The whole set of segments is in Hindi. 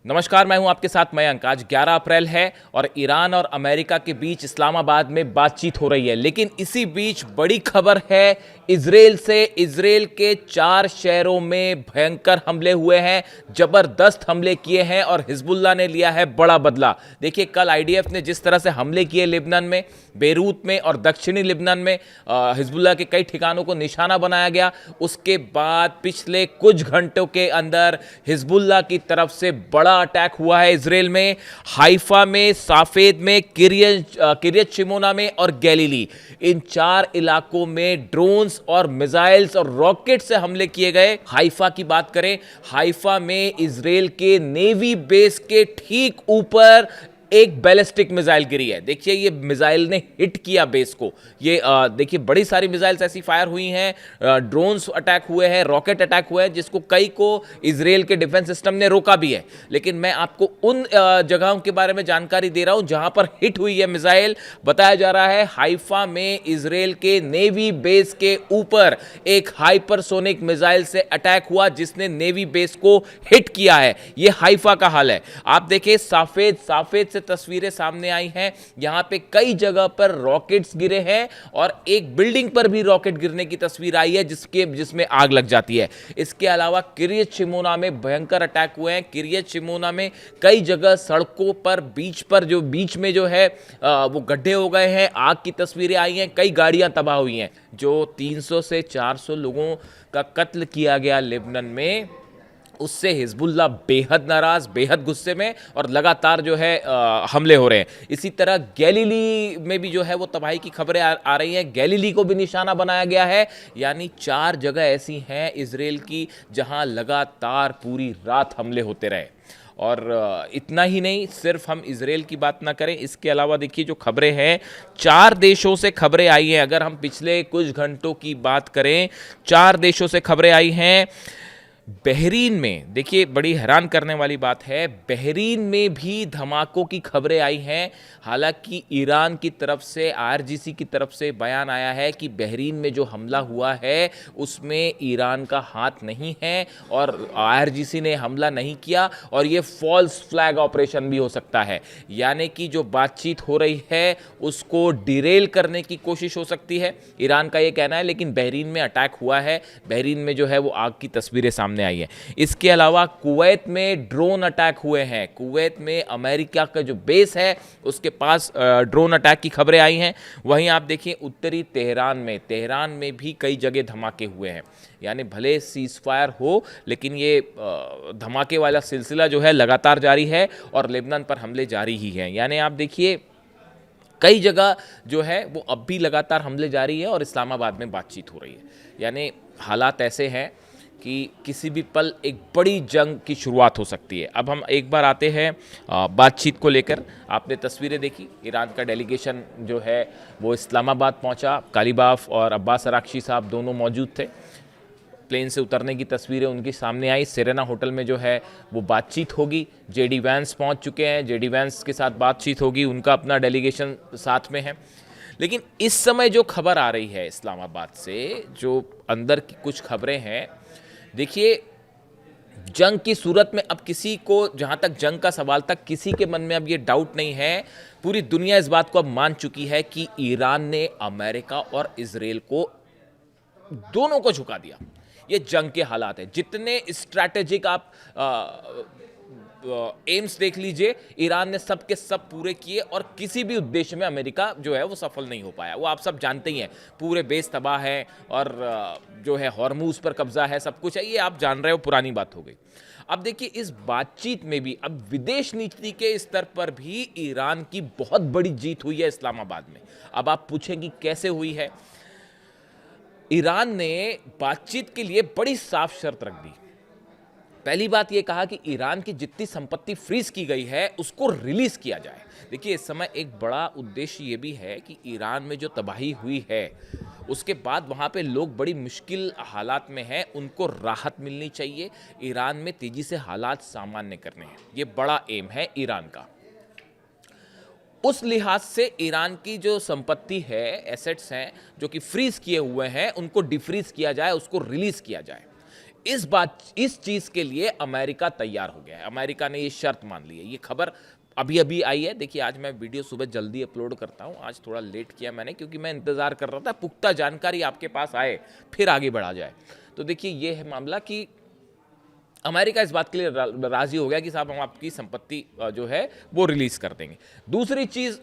नमस्कार, मैं हूं आपके साथ मयंक। आज 11 अप्रैल है और ईरान और अमेरिका के बीच इस्लामाबाद में बातचीत हो रही है। लेकिन इसी बीच बड़ी खबर है इजराइल से। इजराइल के 4 शहरों में भयंकर हमले हुए हैं, जबरदस्त हमले किए हैं और हिजबुल्लाह ने लिया है बड़ा बदला। देखिए, कल आईडीएफ ने जिस तरह से हमले किए लेबनान में, बेरूत में और दक्षिणी लेबनान में हिजबुल्लाह के कई ठिकानों को निशाना बनाया गया। उसके बाद पिछले कुछ घंटों के अंदर हिजबुल्लाह की तरफ से बड़ा अटैक हुआ है इजराइल में। हाइफा में, साफेद में, किरियत शिमोना में और गैलीली, इन 4 इलाकों में ड्रोन्स और मिसाइल्स और रॉकेट से हमले किए गए। हाइफा की बात करें, हाइफा में इजराइल के नेवी बेस के ठीक ऊपर एक बैलिस्टिक मिसाइल गिरी है। देखिए, ये मिसाइल ने हिट किया बेस को। ये देखिए, बड़ी सारी मिसाइल्स ऐसी फायर हुई हैं, ड्रोन्स अटैक हुए हैं, रॉकेट अटैक हुए हैं, जिसको कई को इजराइल के डिफेंस सिस्टम ने रोका भी है। लेकिन मैं आपको उन जगहों के बारे में जानकारी दे रहा हूं जहां पर हिट हुई है मिसाइल। बताया जा रहा है हाइफा में इजराइल के नेवी बेस के ऊपर एक हाइपरसोनिक मिसाइल से अटैक हुआ, जिसने नेवी बेस को हिट किया है। यह हाइफा का हाल है। आप देखिए, साफेद से तस्वीरें सामने आई हैं। यहां पे कई जगह पर रॉकेट्स गिरे हैं और एक बिल्डिंग पर भी रॉकेट गिरने की तस्वीर आई है जिसमें आग लग जाती है। इसके अलावा किरियत शिमोना में भयंकर अटैक हुए हैं। किरियत शिमोना में कई जगह सड़कों पर, बीच में जो है वो गड्ढे हो गए हैं। आग की तस्वीरें आई हैं, कई गाड़ियां तबाह हुई हैं। जो 300 से 400 लोगों का कत्ल किया गया लेबनान में, उससे हिजबुल्लाह बेहद नाराज, बेहद गुस्से में और लगातार जो है हमले हो रहे हैं। इसी तरह गैलीली में भी जो है वो तबाही की खबरें आ रही हैं। गैलीली को भी निशाना बनाया गया है। यानी 4 जगह ऐसी हैं इजराइल की जहां लगातार पूरी रात हमले होते रहे। और इतना ही नहीं, सिर्फ हम इजराइल की बात ना करें, इसके अलावा देखिए जो खबरें हैं, 4 देशों से खबरें आई हैं। अगर हम पिछले कुछ घंटों की बात करें, 4 देशों से खबरें आई हैं। बहरीन में, देखिए बड़ी हैरान करने वाली बात है, बहरीन में भी धमाकों की खबरें आई हैं। हालांकि ईरान की तरफ से, आईआरजीसी की तरफ से बयान आया है कि बहरीन में जो हमला हुआ है उसमें ईरान का हाथ नहीं है और आईआरजीसी ने हमला नहीं किया और ये फॉल्स फ्लैग ऑपरेशन भी हो सकता है। यानी कि जो बातचीत हो रही है उसको डिरेल करने की कोशिश हो सकती है, ईरान का ये कहना है। लेकिन बहरीन में अटैक हुआ है, बहरीन में जो है वो आग की तस्वीरें सामने आई है। इसके अलावा कुवैत में ड्रोन अटैक हुए हैं। कुवैत में अमेरिका का जो बेस है उसके पास ड्रोन अटैक की खबरें आई हैं। वहीं आप देखिए उत्तरी तेहरान में भी कई जगह धमाके हुए हैं। यानी भले सीज फायर हो, लेकिन ये धमाके वाला सिलसिला जो है लगातार जारी है और लेबनान पर हमले जारी ही हैं। यानी आप देखिए कई जगह जो है वो अब भी लगातार हमले जारी है और इस्लामाबाद में बातचीत हो रही है। यानी हालात ऐसे हैं कि किसी भी पल एक बड़ी जंग की शुरुआत हो सकती है। अब हम एक बार आते हैं बातचीत को लेकर। आपने तस्वीरें देखी, ईरान का डेलीगेशन जो है वो इस्लामाबाद पहुंचा। कालीबाफ और अब्बास अराक्ची साहब दोनों मौजूद थे। प्लेन से उतरने की तस्वीरें उनके सामने आई। सेरेना होटल में जो है वो बातचीत होगी। जेडी वैंस पहुंच चुके हैं, जेडी वैंस के साथ बातचीत होगी, उनका अपना डेलीगेशन साथ में है। लेकिन इस समय जो खबर आ रही है इस्लामाबाद से, जो अंदर की कुछ खबरें हैं, देखिए जंग की सूरत में अब किसी को, जहां तक जंग का सवाल तक, किसी के मन में अब ये डाउट नहीं है। पूरी दुनिया इस बात को अब मान चुकी है कि ईरान ने अमेरिका और इजराइल को, दोनों को झुका दिया। ये जंग के हालात है। जितने स्ट्रैटेजिक आप एम्स देख लीजिए, ईरान ने सब के सब पूरे किए और किसी भी उद्देश्य में अमेरिका जो है वो सफल नहीं हो पाया। वो आप सब जानते ही हैं, पूरे बेस तबाह है और जो है हॉर्मूज पर कब्जा है, सब कुछ है, ये आप जान रहे हो, पुरानी बात हो गई। अब देखिए इस बातचीत में भी अब विदेश नीति के स्तर पर भी ईरान की बहुत बड़ी जीत हुई है इस्लामाबाद में। अब आप पूछेंगे कैसे हुई है। ईरान ने बातचीत के लिए बड़ी साफ शर्त रख दी। पहली बात यह कहा कि ईरान की जितनी संपत्ति फ्रीज की गई है उसको रिलीज किया जाए। देखिए इस समय एक बड़ा उद्देश्य यह भी है कि ईरान में जो तबाही हुई है उसके बाद वहां पे लोग बड़ी मुश्किल हालात में हैं, उनको राहत मिलनी चाहिए। ईरान में तेजी से हालात सामान्य करने हैं, ये बड़ा एम है ईरान का। उस लिहाज से ईरान की जो संपत्ति है, एसेट्स हैं जो कि फ्रीज किए हुए हैं, उनको डिफ्रीज किया जाए, उसको रिलीज किया जाए। इस चीज के लिए अमेरिका तैयार हो गया है। अमेरिका ने ये शर्त मान ली है। ये खबर अभी अभी आई है। देखिए, आज मैं वीडियो सुबह जल्दी अपलोड करता हूँ, आज थोड़ा लेट किया मैंने, क्योंकि मैं इंतजार कर रहा था पुख्ता जानकारी आपके पास आए फिर आगे बढ़ा जाए। तो देखिए, ये है मामला कि अमेरिका इस बात के लिए राजी हो गया कि साहब हम आपकी संपत्ति जो है वो रिलीज कर देंगे। दूसरी चीज,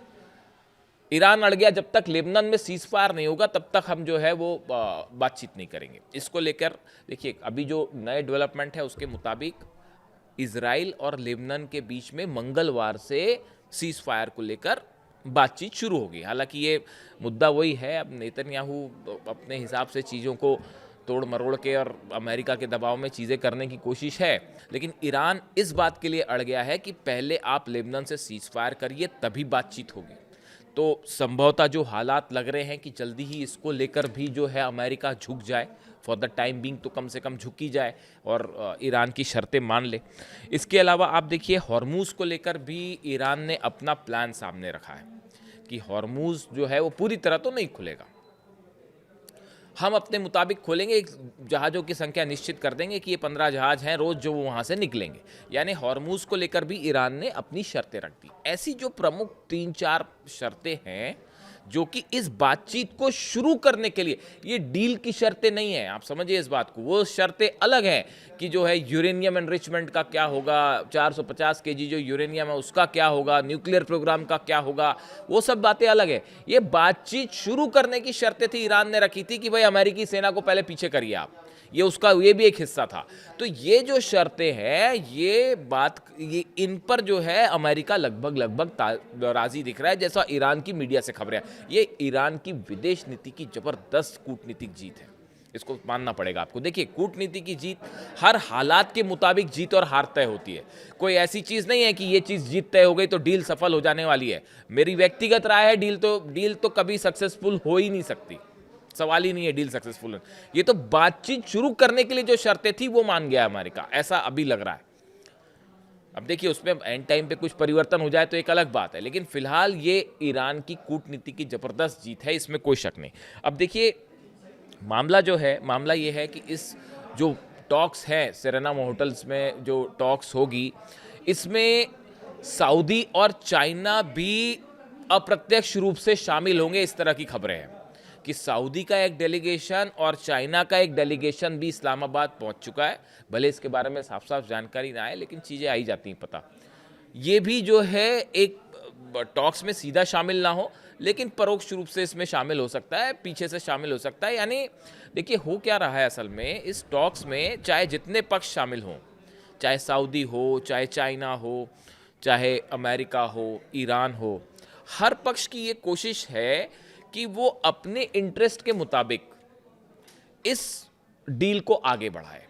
ईरान अड़ गया, जब तक लेबनान में सीज फायर नहीं होगा तब तक हम जो है वो बातचीत नहीं करेंगे। इसको लेकर देखिए, अभी जो नए डेवलपमेंट है उसके मुताबिक इजराइल और लेबनान के बीच में मंगलवार से सीज फायर को लेकर बातचीत शुरू होगी। हालांकि ये मुद्दा वही है, अब नेतन्याहू अपने हिसाब से चीज़ों को तोड़ मरोड़ के और अमेरिका के दबाव में चीज़ें करने की कोशिश है, लेकिन ईरान इस बात के लिए अड़ गया है कि पहले आप लेबनान से सीज फायर करिए तभी बातचीत होगी। तो संभवतः जो हालात लग रहे हैं कि जल्दी ही इसको लेकर भी जो है अमेरिका झुक जाए, फॉर द टाइम बिंग तो कम से कम झुकी जाए और ईरान की शर्तें मान ले। इसके अलावा आप देखिए, हॉर्मूज को लेकर भी ईरान ने अपना प्लान सामने रखा है कि हॉर्मूज जो है वो पूरी तरह तो नहीं खुलेगा, हम अपने मुताबिक खोलेंगे, एक जहाज़ों की संख्या निश्चित कर देंगे कि ये 15 जहाज़ हैं रोज़ जो वहाँ से निकलेंगे। यानी हॉर्मूज को लेकर भी ईरान ने अपनी शर्तें रख दी। ऐसी जो प्रमुख 3-4 शर्तें हैं जो कि इस बातचीत को शुरू करने के लिए, ये डील की शर्तें नहीं है, आप समझिए इस बात को। वो शर्तें अलग हैं कि जो है यूरेनियम एनरिचमेंट का क्या होगा, 450 केजी जो यूरेनियम है उसका क्या होगा, न्यूक्लियर प्रोग्राम का क्या होगा, वो सब बातें अलग है। ये बातचीत शुरू करने की शर्तें थी, ईरान ने रखी थी कि भाई अमेरिकी सेना को पहले पीछे करिए आप, ये भी एक हिस्सा था। तो ये जो शर्तें हैं, ये इन पर जो है अमेरिका लगभग राजी दिख रहा है, जैसा ईरान की मीडिया से खबरें। ये ईरान की विदेश नीति की जबरदस्त कूटनीतिक जीत है, इसको मानना पड़ेगा आपको। देखिए, कूटनीति की जीत हर हालात के मुताबिक जीत और हार तय होती है। कोई ऐसी चीज नहीं है कि ये चीज जीत तय हो गई तो डील सफल हो जाने वाली है। मेरी व्यक्तिगत राय है, डील तो कभी सक्सेसफुल हो ही नहीं सकती, सवाल ही नहीं है डील सक्सेसफुल। ये तो बातचीत शुरू करने के लिए जो शर्तें थी वो मान गया अमेरिका, ऐसा अभी लग रहा है। अब देखिए, उसमें एंड टाइम पे कुछ परिवर्तन हो जाए तो एक अलग बात है, लेकिन फिलहाल ये ईरान की कूटनीति की जबरदस्त जीत है, इसमें कोई शक नहीं। अब देखिए, मामला ये है कि इस जो टॉक्स है सेरेना होटल्स में जो टॉक्स होगी, इसमें सऊदी और चाइना भी अप्रत्यक्ष रूप से शामिल होंगे। इस तरह की खबरें हैं कि सऊदी का एक डेलीगेशन और चाइना का एक डेलीगेशन भी इस्लामाबाद पहुंच चुका है। भले इसके बारे में साफ साफ जानकारी ना आए, लेकिन चीज़ें आई जाती हैं पता। ये भी जो है एक टॉक्स में सीधा शामिल ना हो, लेकिन परोक्ष रूप से इसमें शामिल हो सकता है, पीछे से शामिल हो सकता है। यानी देखिए, हो क्या रहा है असल में, इस टॉक्स में चाहे जितने पक्ष शामिल हों, चाहे सऊदी हो, चाहे चाइना हो, चाहे अमेरिका हो, ईरान हो, हर पक्ष की ये कोशिश है कि वो अपने इंटरेस्ट के मुताबिक इस डील को आगे बढ़ाए।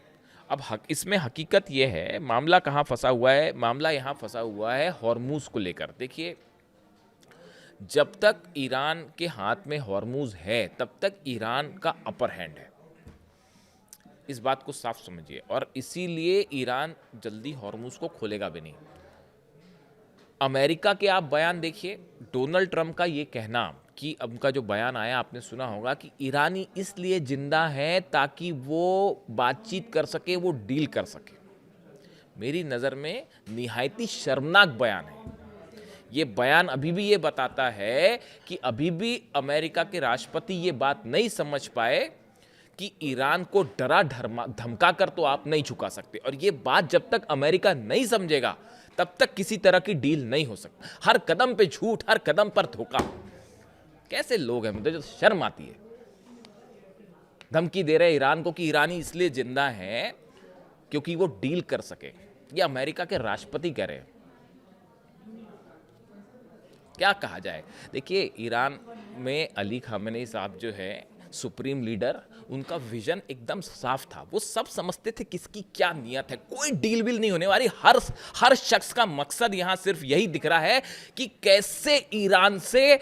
अब इसमें हकीकत ये है, मामला कहाँ फंसा हुआ है, मामला यहाँ फंसा हुआ है हॉर्मूज को लेकर। देखिए, जब तक ईरान के हाथ में हॉर्मूज है तब तक ईरान का अपर हैंड है, इस बात को साफ समझिए, और इसीलिए ईरान जल्दी हॉर्मूज को खोलेगा भी नहीं। अमेरिका के आप बयान देखिए, डोनाल्ड ट्रंप का ये कहना कि उनका जो बयान आया आपने सुना होगा कि ईरानी इसलिए जिंदा हैं ताकि वो बातचीत कर सके, वो डील कर सके, मेरी नज़र में निहायती शर्मनाक बयान है। ये बयान अभी भी ये बताता है कि अभी भी अमेरिका के राष्ट्रपति ये बात नहीं समझ पाए कि ईरान को डरा धमका कर तो आप नहीं झुका सकते, और ये बात जब तक अमेरिका नहीं समझेगा तब तक किसी तरह की डील नहीं हो सकती। हर कदम पे झूठ, हर कदम पर धोखा। कैसे लोग हैं, मुझे जो शर्म आती है। धमकी दे रहे ईरान को कि ईरानी इसलिए जिंदा है क्योंकि वो डील कर सके, ये अमेरिका के राष्ट्रपति कह रहे हैं। क्या कहा जाए। देखिए, ईरान में अली खामेनी साहब जो है सुप्रीम लीडर, उनका विजन एकदम साफ था। वो सब समझते थे किसकी क्या नियत है, कोई डील विल नहीं होने वाली। हर शख्स का मकसद यहां सिर्फ यही दिख रहा है कि कैसे ईरान से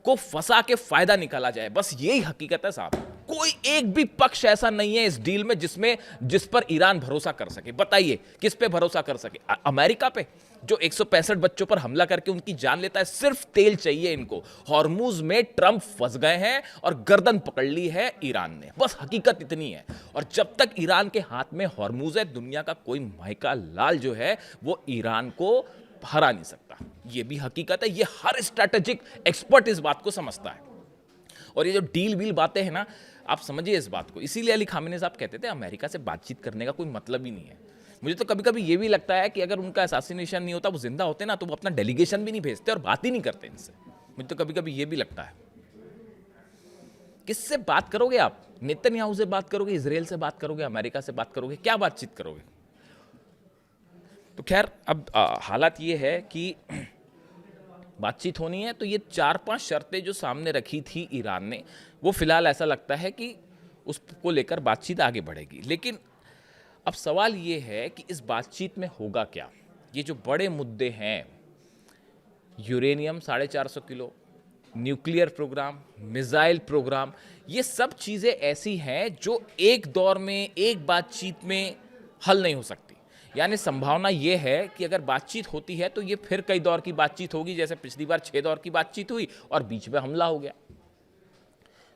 को फंसा के फायदा निकाला जाए, बस यही हकीकत है साहब। कोई एक भी पक्ष ऐसा नहीं है इस डील में जिस पर ईरान भरोसा कर सके। बताइए किस पे भरोसा कर सके? अमेरिका पे, जो 165 बच्चों पर हमला करके उनकी जान लेता है। सिर्फ तेल चाहिए इनको। हॉर्मुज में ट्रंप फंस गए हैं और गर्दन पकड़ ली है ईरान ने। बस हकीकत इतनी है। और जब तक ईरान के हाथ में हॉर्मुज है, दुनिया का कोई माइका लाल जो है वो ईरान को हरा नहीं सकता। ये भी हकीकत है। ये हर स्ट्रैटेजिक एक्सपर्ट इस बात को समझता है। और ये जो डील वील बातें हैं ना, आप समझिए इस बात को। इसीलिए अली खामेनी साहब कहते थे अमेरिका से बातचीत करने का कोई मतलब ही नहीं है। मुझे तो कभी कभी ये भी लगता है कि अगर उनका असैसिनेशन नहीं होता, वो जिंदा होते ना, तो वो अपना डेलीगेशन भी नहीं भेजते और बात ही नहीं करते इनसे। मुझे तो कभी कभी ये भी लगता है। किससे बात करोगे आप? नेतन्याहू से बात करोगे, इजराइल से बात करोगे, अमेरिका से बात करोगे? क्या बातचीत करोगे? तो खैर, अब हालात ये है कि बातचीत होनी है तो ये 4-5 शर्तें जो सामने रखी थी ईरान ने, वो फिलहाल ऐसा लगता है कि उसको लेकर बातचीत आगे बढ़ेगी। लेकिन अब सवाल ये है कि इस बातचीत में होगा क्या? ये जो बड़े मुद्दे हैं, यूरेनियम 450 किलो, न्यूक्लियर प्रोग्राम, मिसाइल प्रोग्राम, ये सब चीज़ें ऐसी हैं जो एक दौर में, एक बातचीत में हल नहीं हो सकती। यानी संभावना ये है कि अगर बातचीत होती है तो ये फिर कई दौर की बातचीत होगी, जैसे पिछली बार 6 दौर की बातचीत हुई और बीच में हमला हो गया।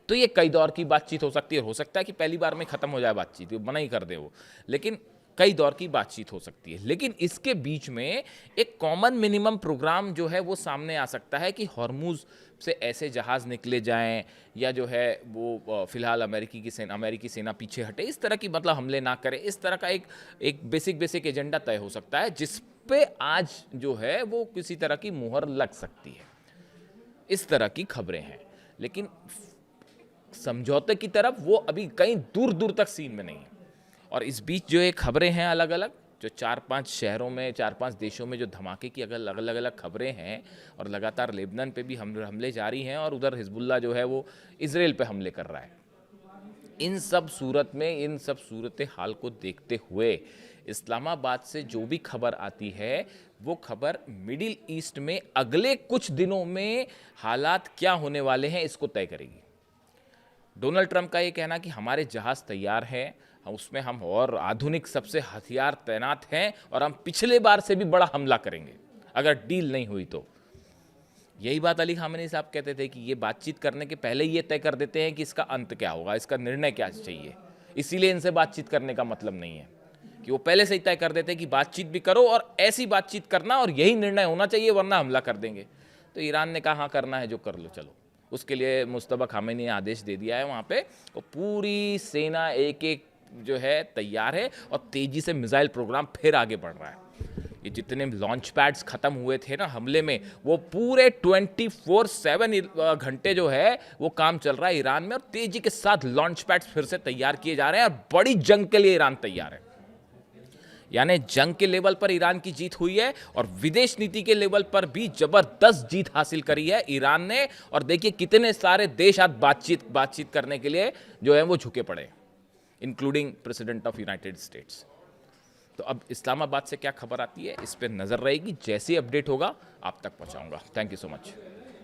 तो ये कई दौर की बातचीत हो सकती है। हो सकता है कि पहली बार में खत्म हो जाए बातचीत, मना ही कर दे वो, लेकिन कई दौर की बातचीत हो सकती है। लेकिन इसके बीच में एक कॉमन मिनिमम प्रोग्राम जो है वो सामने आ सकता है कि हॉर्मुज से ऐसे जहाज निकले जाएं, या जो है वो फिलहाल अमेरिकी सेना पीछे हटे, इस तरह की मतलब हमले ना करे। इस तरह का एक बेसिक एजेंडा तय हो सकता है, जिस पे आज जो है वो किसी तरह की मुहर लग सकती है। इस तरह की खबरें हैं। लेकिन समझौते की तरफ वो अभी कहीं दूर दूर तक सीन में नहीं है। और इस बीच जो ये खबरें हैं अलग अलग, जो 4-5 शहरों में, 4-5 देशों में जो धमाके की अगर अलग अलग खबरें हैं, और लगातार लेबनान पे भी हमले जारी हैं, और उधर हिजबुल्ला जो है वो इजराइल पे हमले कर रहा है। इन सब सूरत में, इन सब सूरत हाल को देखते हुए इस्लामाबाद से जो भी खबर आती है, वो खबर मिडिल ईस्ट में अगले कुछ दिनों में हालात क्या होने वाले हैं इसको तय करेगी। डोनाल्ड ट्रंप का ये कहना कि हमारे जहाज तैयार हैं, उसमें हम और आधुनिक सबसे हथियार तैनात हैं, और हम पिछले बार से भी बड़ा हमला करेंगे अगर डील नहीं हुई तो। यही बात अली खामेनी साहब कहते थे कि ये बातचीत करने के पहले ये तय कर देते हैं कि इसका अंत क्या होगा, इसका निर्णय क्या चाहिए। इसीलिए इनसे बातचीत करने का मतलब नहीं है कि वो पहले से ही तय कर देते हैं कि बातचीत भी करो और ऐसी बातचीत करना और यही निर्णय होना चाहिए, वरना हमला कर देंगे। तो ईरान ने कहा हाँ करना है जो कर लो, चलो। उसके लिए मुस्तफा खामेनी ने आदेश दे दिया है वहाँ पे, और पूरी सेना एक जो है तैयार है, और तेजी से मिसाइल प्रोग्राम फिर आगे बढ़ रहा है। ये जितने लॉन्च पैड्स खत्म हुए थे ना हमले में, वो पूरे 24/7 घंटे जो है वो काम चल रहा है ईरान में, और तेजी के साथ लॉन्च पैड्स फिर से तैयार किए जा रहे हैं, और बड़ी जंग के लिए ईरान तैयार है। यानी जंग के लेवल पर ईरान की जीत हुई है, और विदेश नीति के लेवल पर भी जबरदस्त जीत हासिल करी है ईरान ने। और देखिए कितने सारे देश आज बातचीत करने के लिए जो है वो झुके पड़े, including president of United states. तो अब इस्लामाबाद से क्या खबर आती है इस पर नजर रहेगी। जैसे अपडेट होगा आप तक पहुंचाऊंगा। Thank you so much.